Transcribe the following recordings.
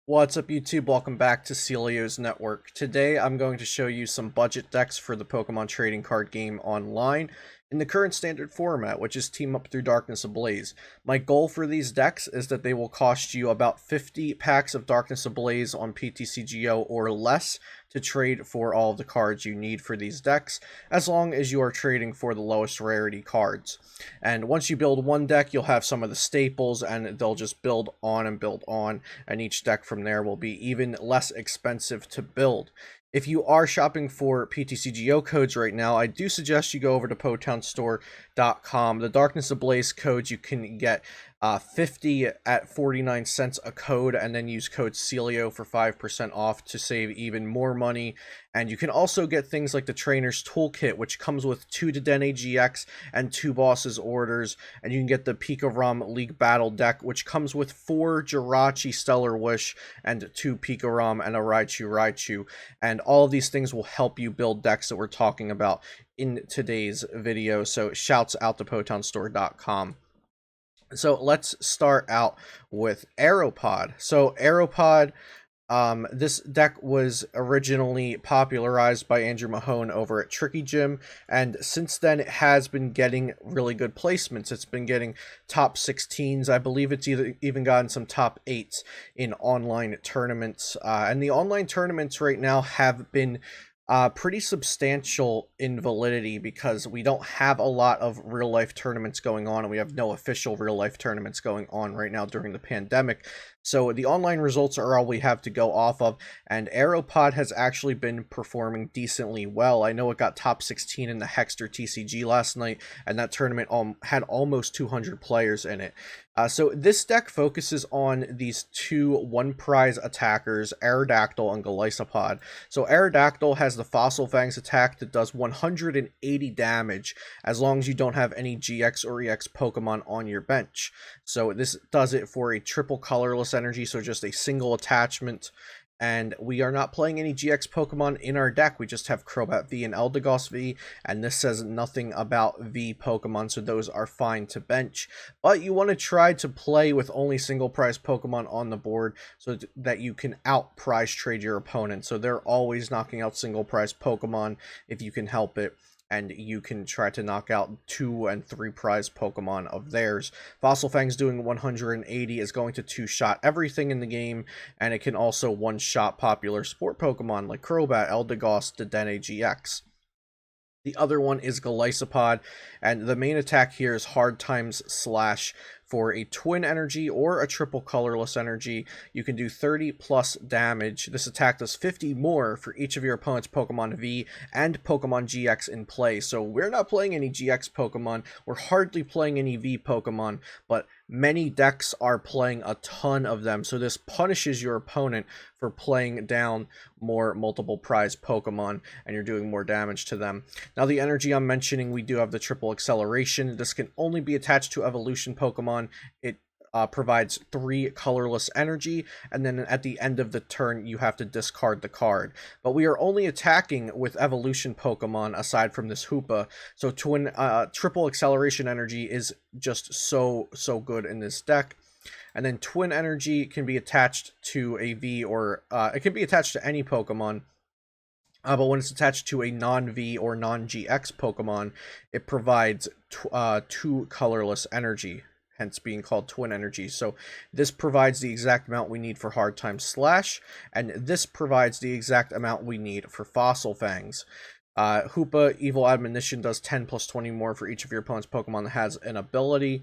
What's up YouTube? Welcome back to Celio's Network. Today I'm going to show you some budget decks for the Pokemon trading card game online in the current standard format, which is Team Up through Darkness Ablaze. My goal for these decks is that they will cost you about 50 packs of Darkness Ablaze on PTCGO or less to trade for all of the cards you need for these decks, as long as you are trading for the lowest rarity cards. And once you build one deck, you'll have some of the staples, and they'll just build on, and each deck from there will be even less expensive to build. If you are shopping for PTCGO codes right now, I do suggest you go over to PotownStore.com. The Darkness Ablaze codes, you can get 50 at 49 cents a code, and then use code CELIO for 5% off to save even more money. And you can also get things like the Trainer's Toolkit, which comes with 2 Dedenne GX and 2 Boss's Orders. And you can get the Pikarom League Battle deck, which comes with 4 Jirachi Stellar Wish and 2 Pikarom and a Raichu. And all of these things will help you build decks that we're talking about in today's video. So shouts out to PotownStore.com. So let's start out with Aeropod. So Aeropod, this deck was originally popularized by Andrew Mahone over at Tricky Gym, and since then it has been getting really good placements. It's been getting top 16s. I believe it's even gotten some top 8s in online tournaments. And the online tournaments right now have been pretty substantial in validity, because we don't have a lot of real life tournaments going on, and we have no official real life tournaments going on right now during the pandemic. So the online results are all we have to go off of, and Aeropod has actually been performing decently well. I know it got top 16 in the Hexter TCG last night, and that tournament had almost 200 players in it. So this deck focuses on these 2 one-prize attackers, Aerodactyl and Golisopod. So Aerodactyl has the Fossil Fangs attack that does 180 damage as long as you don't have any GX or EX Pokemon on your bench. So this does it for a triple colorless energy, so just a single attachment. And we are not playing any GX Pokemon in our deck. We just have Crobat V and Eldegoss V, and this says nothing about V Pokemon, so those are fine to bench. But you want to try to play with only single prize Pokemon on the board so that you can out prize trade your opponent. So they're always knocking out single prize Pokemon if you can help it, and you can try to knock out 2 and 3 prize Pokemon of theirs. Fossil Fangs doing 180 is going to 2-shot everything in the game, and it can also 1-shot popular sport Pokemon like Crobat, Eldegoss, Dedenne GX. The other one is Golisopod, and the main attack here is Hard Times Slash. For a twin energy or a triple colorless energy, you can do 30 plus damage. This attack does 50 more for each of your opponent's Pokemon V and Pokemon GX in play. So we're not playing any GX Pokemon, we're hardly playing any V Pokemon, but many decks are playing a ton of them. So this punishes your opponent for playing down more multiple prize Pokemon, and you're doing more damage to them. Now the energy I'm mentioning, we do have the triple acceleration. This can only be attached to evolution Pokemon. It provides 3 colorless energy, and then at the end of the turn you have to discard the card. But we are only attacking with evolution Pokemon aside from this Hoopa, so triple acceleration energy is just so good in this deck. And then twin energy can be attached to a V, or it can be attached to any Pokemon. But when it's attached to a non-V or non-GX Pokemon, it provides 2 colorless energy, hence being called twin energy. So this provides the exact amount we need for Hard Time Slash, and this provides the exact amount we need for Fossil Fangs. Hoopa Evil Admonition does 10 plus 20 more for each of your opponent's Pokemon that has an ability,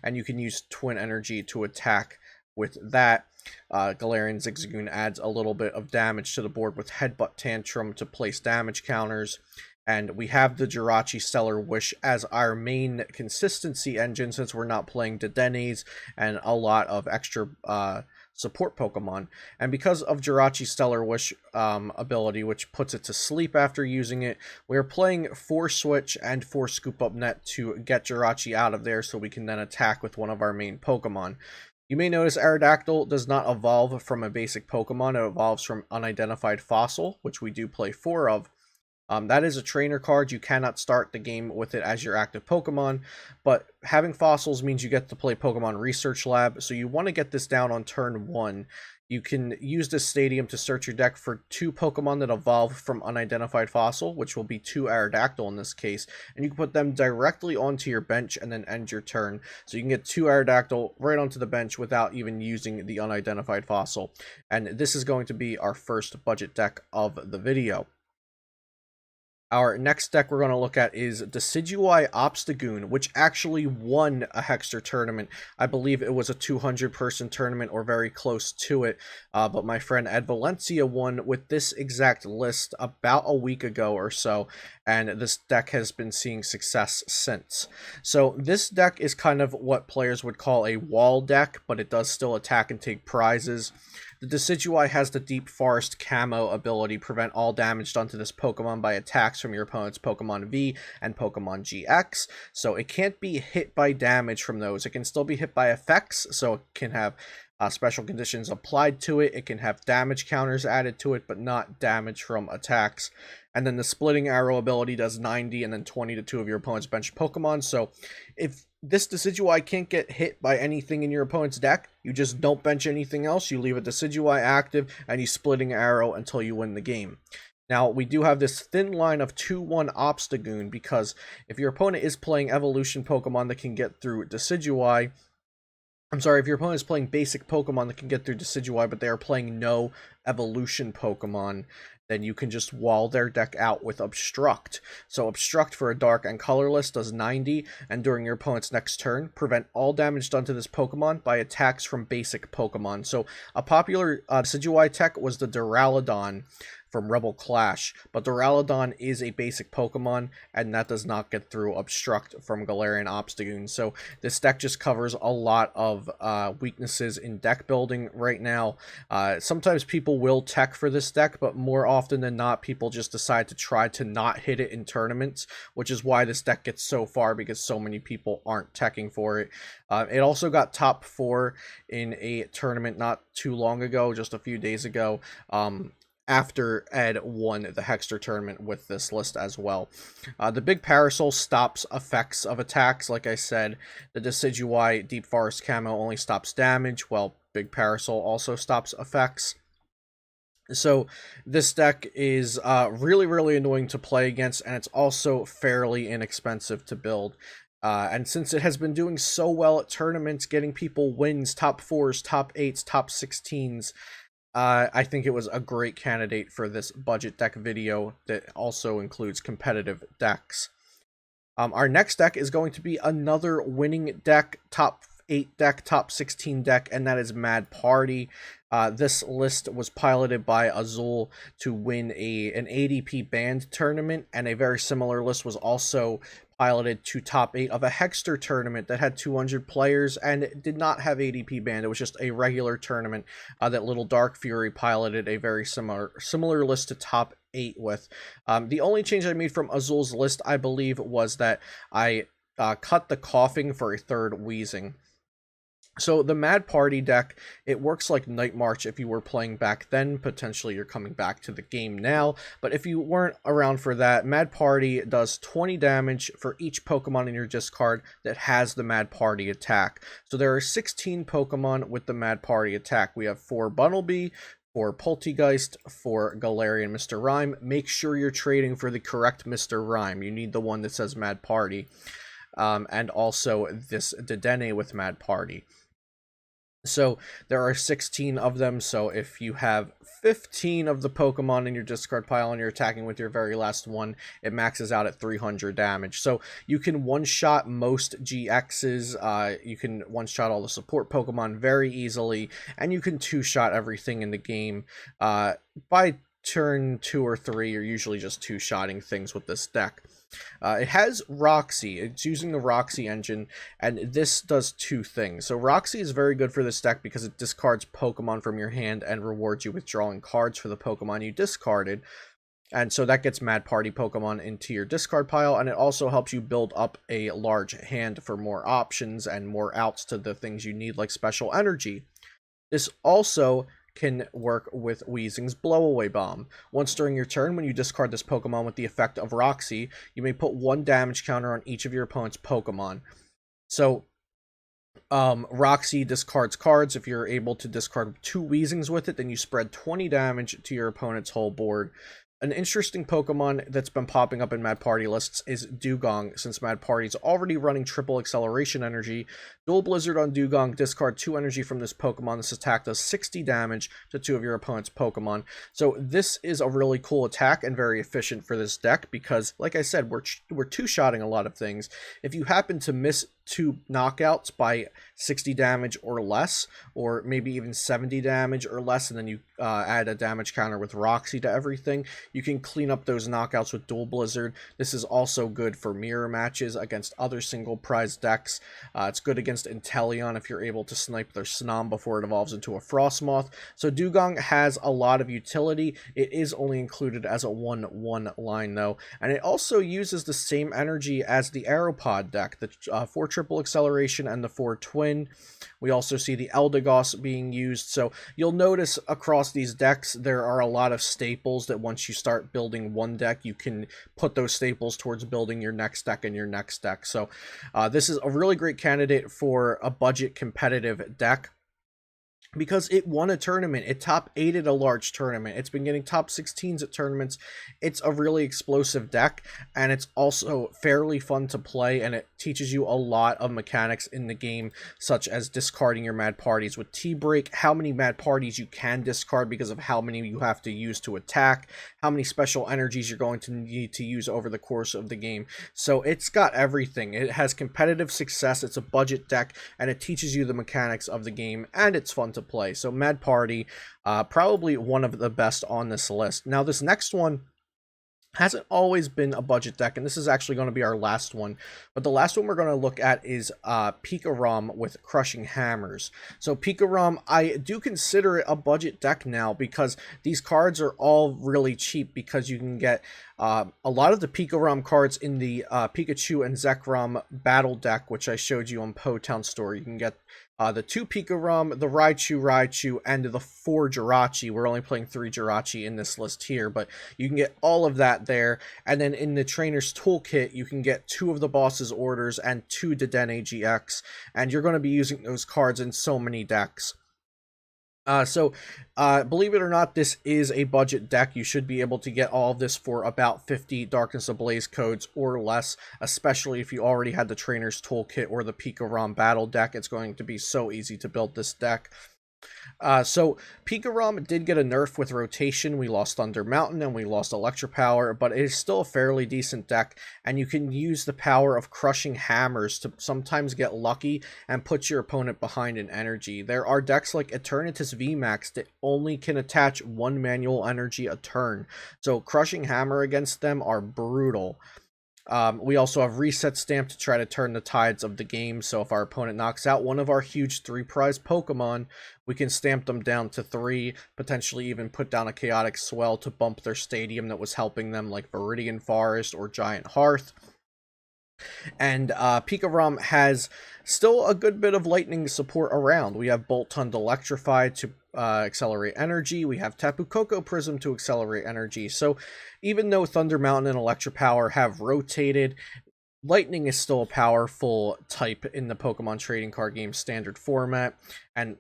and you can use twin energy to attack with that. Galarian Zigzagoon adds a little bit of damage to the board with Headbutt Tantrum to place damage counters. And we have the Jirachi Stellar Wish as our main consistency engine, since we're not playing Dedennes and a lot of extra support Pokemon. And because of Jirachi Stellar Wish ability, which puts it to sleep after using it, we're playing 4 Switch and 4 Scoop Up Net to get Jirachi out of there, so we can then attack with one of our main Pokemon. You may notice Aerodactyl does not evolve from a basic Pokemon. It evolves from Unidentified Fossil, which we do play 4 of. That is a trainer card. You cannot start the game with it as your active Pokemon, but having fossils means you get to play Pokemon Research Lab, so you want to get this down on turn 1. You can use this stadium to search your deck for 2 Pokemon that evolve from unidentified fossil, which will be 2 Aerodactyl in this case, and you can put them directly onto your bench and then end your turn. So you can get 2 Aerodactyl right onto the bench without even using the unidentified fossil. And this is going to be our first budget deck of the video. Our next deck we're going to look at is Decidueye Obstagoon, which actually won a Hexter tournament. I believe it was a 200-person tournament or very close to it, but my friend Ed Valencia won with this exact list about a week ago or so, and this deck has been seeing success since. So this deck is kind of what players would call a wall deck, but it does still attack and take prizes. The Decidueye has the Deep Forest Camo ability, prevent all damage done to this Pokemon by attacks from your opponent's Pokemon V and Pokemon GX, so it can't be hit by damage from those. It can still be hit by effects, so it can have special conditions applied to it, it can have damage counters added to it, but not damage from attacks. And then the Splitting Arrow ability does 90 and then 20 to 2 of your opponent's bench Pokemon, so if this Decidueye can't get hit by anything in your opponent's deck, you just don't bench anything else, you leave a Decidueye active, and you Splitting Arrow until you win the game. Now, we do have this thin line of 2-1 Obstagoon, because if your opponent is playing evolution Pokemon that can get through Decidueye, if your opponent is playing basic Pokemon that can get through Decidueye, but they are playing no evolution Pokemon, then you can just wall their deck out with Obstruct. So Obstruct for a dark and colorless does 90, and during your opponent's next turn, prevent all damage done to this Pokemon by attacks from basic Pokemon. So a popular Decidueye tech was the Duraludon from Rebel Clash, but Duraludon is a basic Pokemon, and that does not get through Obstruct from Galarian Obstagoon. So this deck just covers a lot of weaknesses in deck building right now. Sometimes people will tech for this deck, but more often than not, people just decide to try to not hit it in tournaments, which is why this deck gets so far, because so many people aren't teching for it. It also got top 4 in a tournament not too long ago, just a few days ago, after Ed won the Hexter tournament with this list as well. The Big Parasol stops effects of attacks, like I said. The Decidueye Deep Forest Camo only stops damage, while Big Parasol also stops effects. So this deck is really, really annoying to play against, and it's also fairly inexpensive to build. And since it has been doing so well at tournaments, getting people wins, top 4s, top 8s, top 16s, I think it was a great candidate for this budget deck video that also includes competitive decks. Our next deck is going to be another winning deck, top 8 deck, top 16 deck, and that is Mad Party. This list was piloted by Azul to win an ADP band tournament, and a very similar list was also piloted to top 8 of a Hexter tournament that had 200 players and did not have ADP banned. It was just a regular tournament that Little Dark Fury piloted a very similar list to top 8 with. The only change I made from Azul's list, I believe, was that I cut the coughing for a third wheezing. So the Mad Party deck, it works like Night March if you were playing back then. Potentially you're coming back to the game now, but if you weren't around for that, Mad Party does 20 damage for each Pokemon in your discard that has the Mad Party attack. So there are 16 Pokemon with the Mad Party attack. We have 4 Bunnelby, 4 Poltegeist, 4 Galarian Mr. Rime. Make sure you're trading for the correct Mr. Rime. You need the one that says Mad Party. And also this Dedenne with Mad Party. So there are 16 of them, so if you have 15 of the Pokemon in your discard pile and you're attacking with your very last one, it maxes out at 300 damage. So you can one-shot most GXs, you can one-shot all the support Pokemon very easily, and you can two-shot everything in the game. By turn 2 or 3, you're usually just two-shotting things with this deck. It has Roxy. It's using the Roxy engine, and this does 2 things. So Roxy is very good for this deck because it discards Pokemon from your hand and rewards you with drawing cards for the Pokemon you discarded. And so that gets Mad Party Pokemon into your discard pile, and it also helps you build up a large hand for more options and more outs to the things you need, like Special Energy. This also can work with Weezing's Blowaway Bomb. Once during your turn, when you discard this Pokemon with the effect of Roxy, you may put 1 damage counter on each of your opponent's Pokemon. So, Roxy discards cards. If you're able to discard 2 Weezings with it, then you spread 20 damage to your opponent's whole board. An interesting Pokemon that's been popping up in Mad Party lists is Dewgong. Since Mad Party's already running triple acceleration energy, Dual Blizzard on Dewgong, discard 2 energy from this Pokemon. This attack does 60 damage to 2 of your opponent's Pokemon. So this is a really cool attack and very efficient for this deck because, like I said, we're two-shotting a lot of things. If you happen to miss 2 knockouts by 60 damage or less, or maybe even 70 damage or less, and then you add a damage counter with Roxy to everything, you can clean up those knockouts with Dual Blizzard. This is also good for mirror matches against other single prize decks. It's good against Inteleon if you're able to snipe their Snom before it evolves into a Frostmoth. So Dewgong has a lot of utility. It is only included as a 1/1 line though, and it also uses the same energy as the Aeropod deck, the 4 triple acceleration and the 4 twin. We also see the Eldegoss being used, so you'll notice across these decks there are a lot of staples that once you start building one deck, you can put those staples towards building your next deck and your next deck. So this is a really great candidate for a budget competitive deck, because it won a tournament. It top 8'd a large tournament. It's been getting top 16s at tournaments. It's a really explosive deck, and it's also fairly fun to play, and it teaches you a lot of mechanics in the game, such as discarding your Mad Parties with T-Break, how many Mad Parties you can discard because of how many you have to use to attack, how many special energies you're going to need to use over the course of the game. So it's got everything. It has competitive success, it's a budget deck, and it teaches you the mechanics of the game, and it's fun to play. So Mad Party, probably one of the best on this list. Now this next one hasn't always been a budget deck, and this is actually going to be our last one, but the last one we're going to look at is Pikarom with Crushing Hammers. So Pikarom, I do consider it a budget deck now because these cards are all really cheap, because you can get a lot of the Pikarom cards in the Pikachu and Zekrom battle deck, which I showed you on Po-Town Store. You can get the 2 Pikarom, the Raichu, and the 4 Jirachi. We're only playing 3 Jirachi in this list here, but you can get all of that there. And then in the Trainer's Toolkit, you can get 2 of the Boss's Orders and 2 Dedenne GX, and you're going to be using those cards in so many decks. Believe it or not, this is a budget deck. You should be able to get all of this for about 50 Darkness Ablaze codes or less, especially if you already had the Trainer's Toolkit or the Pikarom battle deck. It's going to be so easy to build this deck. So Pikarom did get a nerf with rotation. We lost Thunder Mountain and we lost Electropower, but it is still a fairly decent deck, and you can use the power of Crushing Hammers to sometimes get lucky and put your opponent behind in energy. There are decks like Eternatus VMAX that only can attach 1 manual energy a turn, so Crushing Hammer against them are brutal. We also have Reset Stamp to try to turn the tides of the game, so if our opponent knocks out one of our huge 3-prize Pokemon, we can stamp them down to 3, potentially even put down a Chaotic Swell to bump their stadium that was helping them, like Viridian Forest or Giant Hearth. And Pikarom has still a good bit of lightning support around. We have Bolt Tund Electrify to accelerate energy. We have Tapu Koko Prism to accelerate energy. So even though Thunder Mountain and Electropower have rotated, Lightning is still a powerful type in the Pokemon trading card game standard format. And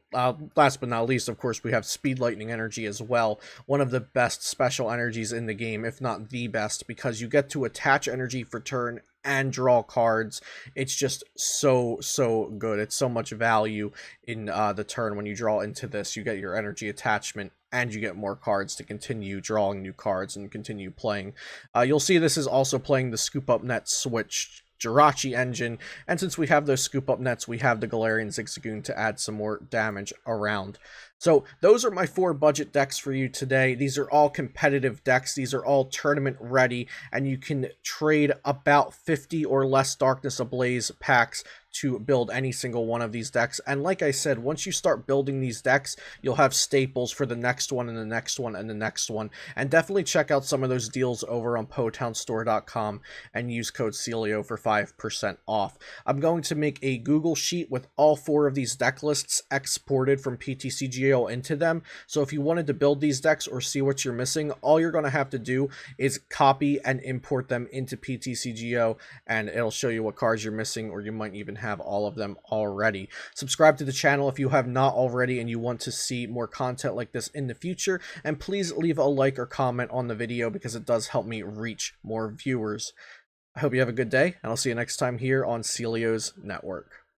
last but not least, of course, we have Speed Lightning Energy as well. One of the best special energies in the game, if not the best, because you get to attach energy for turn and draw cards. It's just so good. It's so much value in the turn when you draw into this. You get your energy attachment, and you get more cards to continue drawing new cards and continue playing. You'll see this is also playing the Scoop Up Net switched Jirachi engine, and since we have those Scoop Up Nets, we have the Galarian Zigzagoon to add some more damage around. So those are my 4 budget decks for you today. These are all competitive decks. These are all tournament ready, and you can trade about 50 or less Darkness Ablaze packs to build any single one of these decks. And like I said, once you start building these decks, you'll have staples for the next one and the next one and the next one. And definitely check out some of those deals over on PoTownStore.com and use code Celio for 5% off. I'm going to make a Google Sheet with all 4 of these deck lists exported from PTCGO tutorial into them. So if you wanted to build these decks or see what you're missing, all you're going to have to do is copy and import them into PTCGO, and it'll show you what cards you're missing, or you might even have all of them already. Subscribe to the channel if you have not already and you want to see more content like this in the future, and please leave a like or comment on the video because it does help me reach more viewers. I hope you have a good day, and I'll see you next time here on Celio's Network.